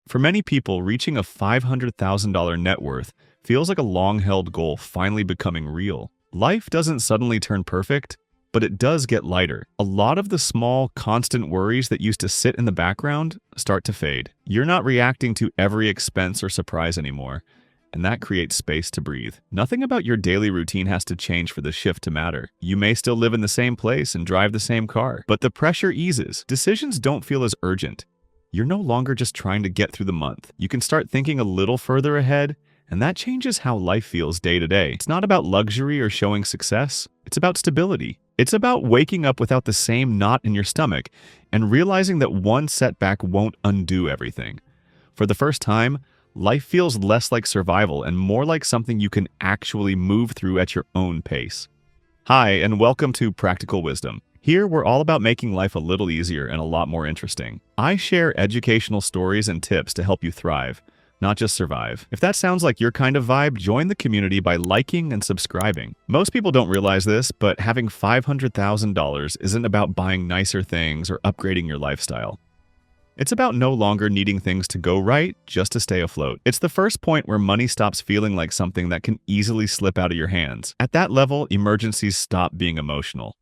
For many people, reaching a $500,000 net worth feels like a long-held goal finally becoming real. Life doesn't suddenly turn perfect, but it does get lighter. A lot of the small, constant worries that used to sit in the background start to fade. You're not reacting to every expense or surprise anymore, and that creates space to breathe. Nothing about your daily routine has to change for the shift to matter. You may still live in the same place and drive the same car, but the pressure eases. Decisions don't feel as urgent. You're no longer just trying to get through the month. You can start thinking a little further ahead, and that changes how life feels day to day. It's not about luxury or showing success. It's about stability. It's about waking up without the same knot in your stomach and realizing that one setback won't undo everything. For the first time, life feels less like survival and more like something you can actually move through at your own pace. Hi, and welcome to Practical Wisdom. Here, we're all about making life a little easier and a lot more interesting. I share educational stories and tips to help you thrive, not just survive. If that sounds like your kind of vibe, join the community by liking and subscribing. Most people don't realize this, but having $500,000 isn't about buying nicer things or upgrading your lifestyle. It's about no longer needing things to go right just to stay afloat. It's the first point where money stops feeling like something that can easily slip out of your hands. At that level, emergencies stop being emotional.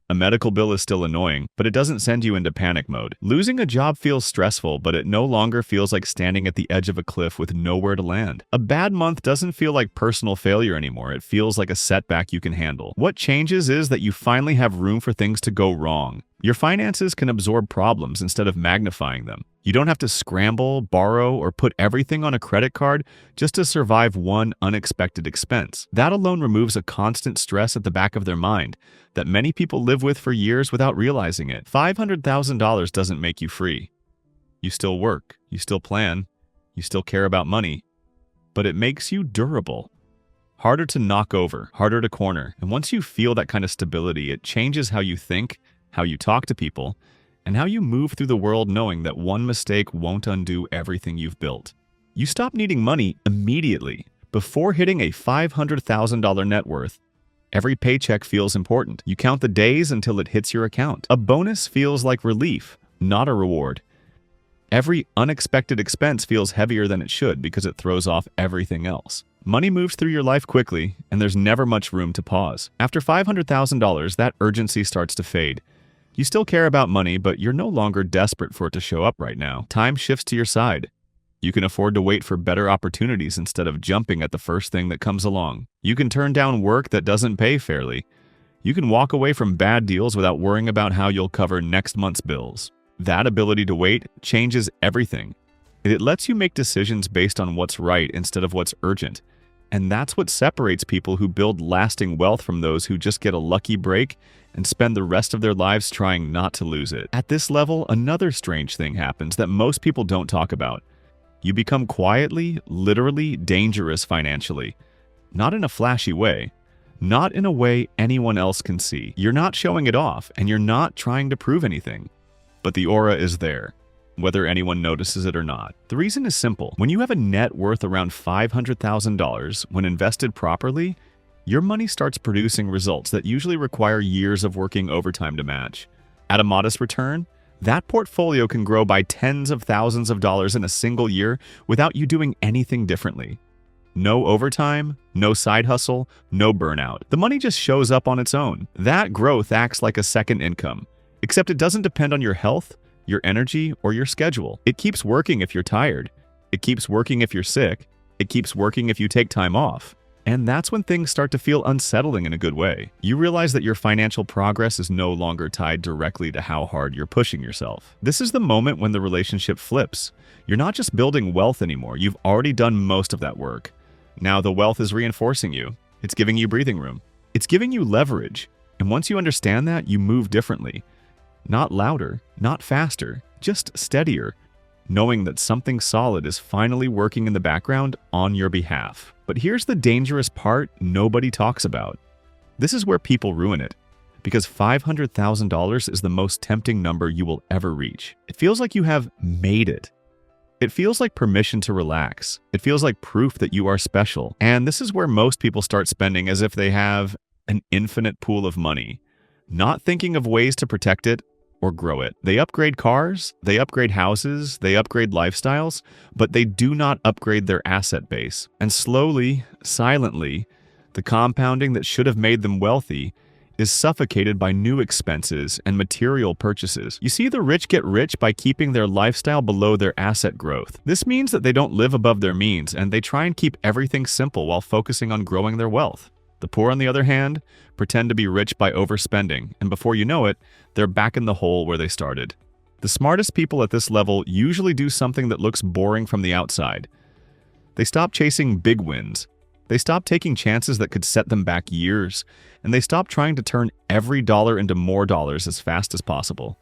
A medical bill is still annoying, but it doesn't send you into panic mode. Losing a job feels stressful, but it no longer feels like standing at the edge of a cliff with nowhere to land. A bad month doesn't feel like personal failure anymore. It feels like a setback you can handle. What changes is that you finally have room for things to go wrong. Your finances can absorb problems instead of magnifying them. You don't have to scramble, borrow, or put everything on a credit card just to survive one unexpected expense. That alone removes a constant stress at the back of their mind that many people live with for years without realizing it. $500,000 doesn't make you free. You still work, you still plan, you still care about money, but it makes you durable. Harder to knock over, harder to corner, and once you feel that kind of stability, it changes how you think, how you talk to people, and how you move through the world knowing that one mistake won't undo everything you've built. You stop needing money immediately. Before hitting a $500,000 net worth, every paycheck feels important. You count the days until it hits your account. A bonus feels like relief, not a reward. Every unexpected expense feels heavier than it should because it throws off everything else. Money moves through your life quickly, and there's never much room to pause. After $500,000, that urgency starts to fade. You still care about money, but you're no longer desperate for it to show up right now. Time shifts to your side. You can afford to wait for better opportunities instead of jumping at the first thing that comes along. You can turn down work that doesn't pay fairly. You can walk away from bad deals without worrying about how you'll cover next month's bills. That ability to wait changes everything. It lets you make decisions based on what's right instead of what's urgent. And that's what separates people who build lasting wealth from those who just get a lucky break and spend the rest of their lives trying not to lose it. At this level, another strange thing happens that most people don't talk about. You become quietly, literally dangerous financially. Not in a flashy way. Not in a way anyone else can see. You're not showing it off, and you're not trying to prove anything. But the aura is there, whether anyone notices it or not. The reason is simple. When you have a net worth around $500,000, when invested properly, your money starts producing results that usually require years of working overtime to match. At a modest return, that portfolio can grow by tens of thousands of dollars in a single year without you doing anything differently. No overtime, no side hustle, no burnout. The money just shows up on its own. That growth acts like a second income, except it doesn't depend on your health, your energy, or your schedule. It keeps working if you're tired. It keeps working if you're sick. It keeps working if you take time off. And that's when things start to feel unsettling in a good way. You realize that your financial progress is no longer tied directly to how hard you're pushing yourself. This is the moment when the relationship flips. You're not just building wealth anymore. You've already done most of that work. Now the wealth is reinforcing you. It's giving you breathing room. It's giving you leverage. And once you understand that, you move differently. Not louder, not faster, just steadier, knowing that something solid is finally working in the background on your behalf. But here's the dangerous part nobody talks about. This is where people ruin it, because $500,000 is the most tempting number you will ever reach. It feels like you have made it. It feels like permission to relax. It feels like proof that you are special. And this is where most people start spending as if they have an infinite pool of money, not thinking of ways to protect it, or grow it. They upgrade cars, they upgrade houses, they upgrade lifestyles, but they do not upgrade their asset base. And slowly, silently, the compounding that should have made them wealthy is suffocated by new expenses and material purchases. You see, the rich get rich by keeping their lifestyle below their asset growth. This means that they don't live above their means, and they try and keep everything simple while focusing on growing their wealth. The poor, on the other hand, pretend to be rich by overspending, and before you know it, they're back in the hole where they started. The smartest people at this level usually do something that looks boring from the outside. They stop chasing big wins. They stop taking chances that could set them back years, and they stop trying to turn every dollar into more dollars as fast as possible.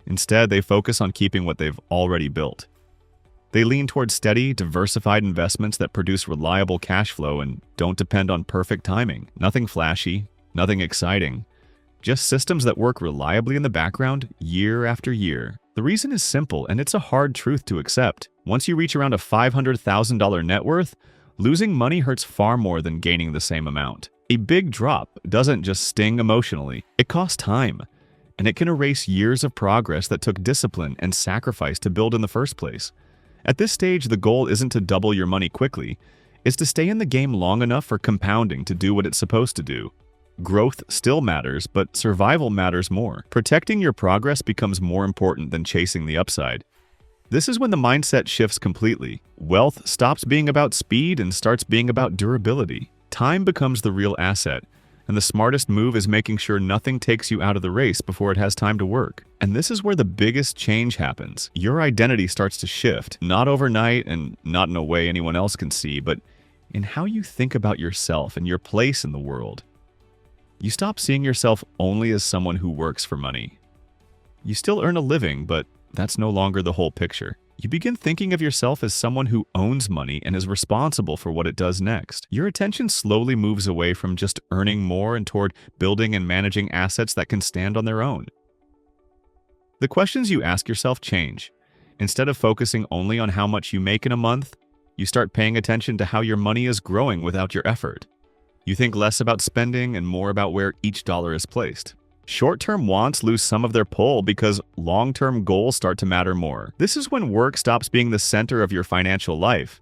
Instead, they focus on keeping what they've already built. They lean towards steady, diversified investments that produce reliable cash flow and don't depend on perfect timing. Nothing flashy, nothing exciting. Just systems that work reliably in the background year after year. The reason is simple, and it's a hard truth to accept. Once you reach around a $500,000 net worth, losing money hurts far more than gaining the same amount. A big drop doesn't just sting emotionally, it costs time, and it can erase years of progress that took discipline and sacrifice to build in the first place. At this stage, the goal isn't to double your money quickly, it's to stay in the game long enough for compounding to do what it's supposed to do. Growth still matters, but survival matters more. Protecting your progress becomes more important than chasing the upside. This is when the mindset shifts completely. Wealth stops being about speed and starts being about durability. Time becomes the real asset, and the smartest move is making sure nothing takes you out of the race before it has time to work. And this is where the biggest change happens. Your identity starts to shift, not overnight and not in a way anyone else can see, but in how you think about yourself and your place in the world. You stop seeing yourself only as someone who works for money. You still earn a living, but that's no longer the whole picture. You begin thinking of yourself as someone who owns money and is responsible for what it does next. Your attention slowly moves away from just earning more and toward building and managing assets that can stand on their own. The questions you ask yourself change. Instead of focusing only on how much you make in a month, you start paying attention to how your money is growing without your effort. You think less about spending and more about where each dollar is placed. Short-term wants lose some of their pull because long-term goals start to matter more. This is when work stops being the center of your financial life.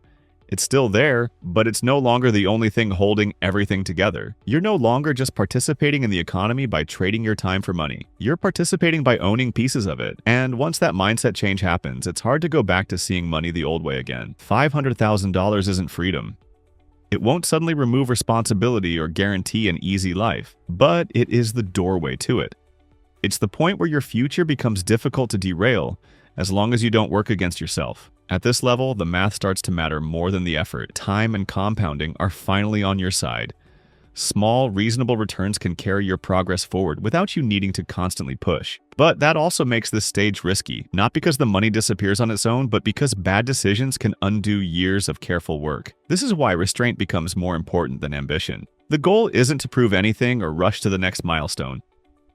It's still there, but it's no longer the only thing holding everything together. You're no longer just participating in the economy by trading your time for money. You're participating by owning pieces of it. And once that mindset change happens, it's hard to go back to seeing money the old way again. $500,000 isn't freedom. It won't suddenly remove responsibility or guarantee an easy life, but it is the doorway to it. It's the point where your future becomes difficult to derail as long as you don't work against yourself. At this level, the math starts to matter more than the effort. Time and compounding are finally on your side. Small, reasonable returns can carry your progress forward without you needing to constantly push. But that also makes this stage risky, not because the money disappears on its own, but because bad decisions can undo years of careful work. This is why restraint becomes more important than ambition. The goal isn't to prove anything or rush to the next milestone.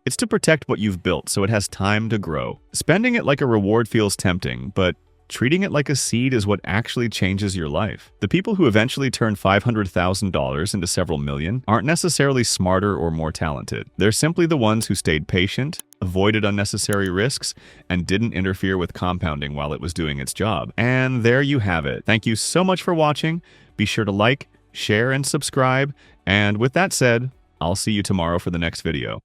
It's to protect what you've built so it has time to grow. Spending it like a reward feels tempting, but treating it like a seed is what actually changes your life. The people who eventually turn $500,000 into several million aren't necessarily smarter or more talented. They're simply the ones who stayed patient, avoided unnecessary risks, and didn't interfere with compounding while it was doing its job. And there you have it. Thank you so much for watching. Be sure to like, share, and subscribe. And with that said, I'll see you tomorrow for the next video.